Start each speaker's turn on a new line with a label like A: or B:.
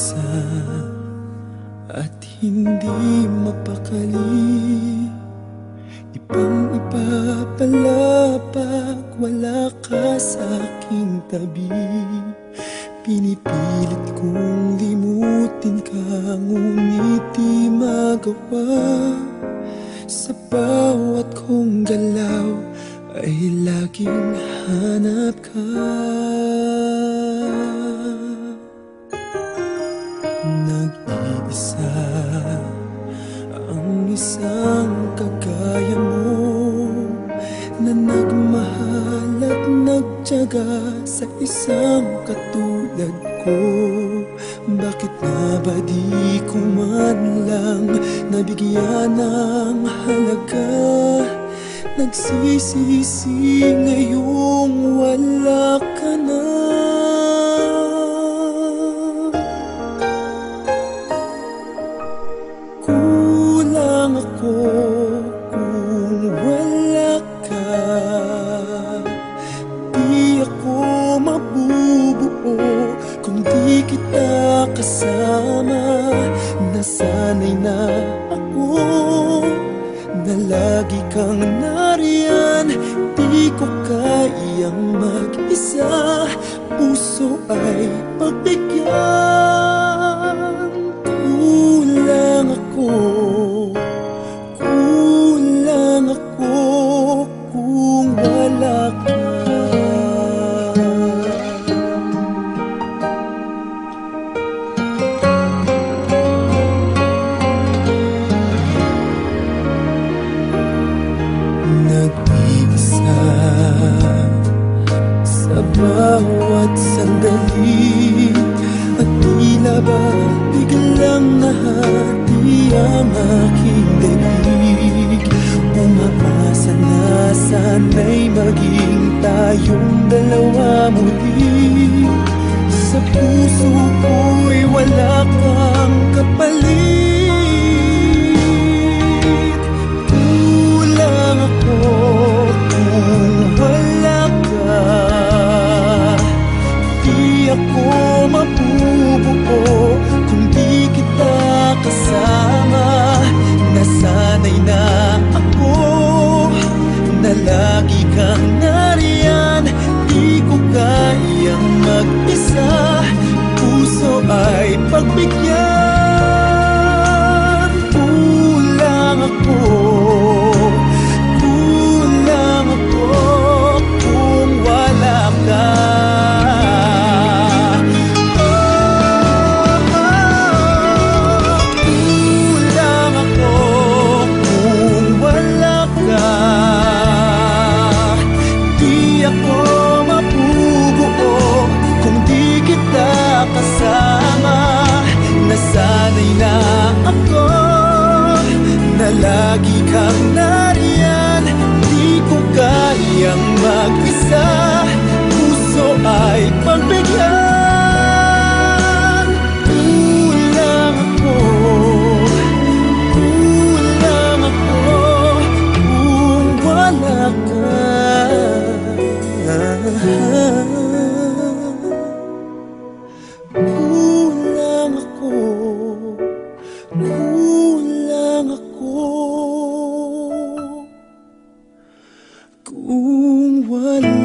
A: nag-iisa at hindi mapakali. Ibang-iba pala pag wala ka sa aking tabi. Pinipilit kong limutin ka, ngunit di magawa. Sa bawat kong galaw ay laging hanap ka. Nag-iisa ang isang kagaya mo, na nagmahal at nagtiyaga sa isang katulad ko. Bakit nga ba di ko man lang nabigyan ng halaga? Nagsisisi ngayong wala ka na. Kulang ako kung wala ka. Di ako mabubuo kung di kita kasama. Nasanay na ako na lagi kang nariyan. Di ko kayang mag-isa, puso ay pagbigyan. Kulang ako kung wala ka. Nag-iisa sa bawat sandali, at tila ba biglang nahati ang aking daig. Umaasa na sana'y maging tayong dalawa muli. Sa puso ko'y wala kang kapalit. Kulang ako kung wala ka. Di ako mabubuo kung di kita kasama. Nasanay na ako na lagi kang nariyan. Di ko kayang mag-isa, puso ay pagbigyan. Kulang ako kung wala ka. Nasanay na ako na lagi kang nariyan. Di ko kayang mag-isa, puso ay pagbigyan. Kulang ako kung wala ka. Kung wala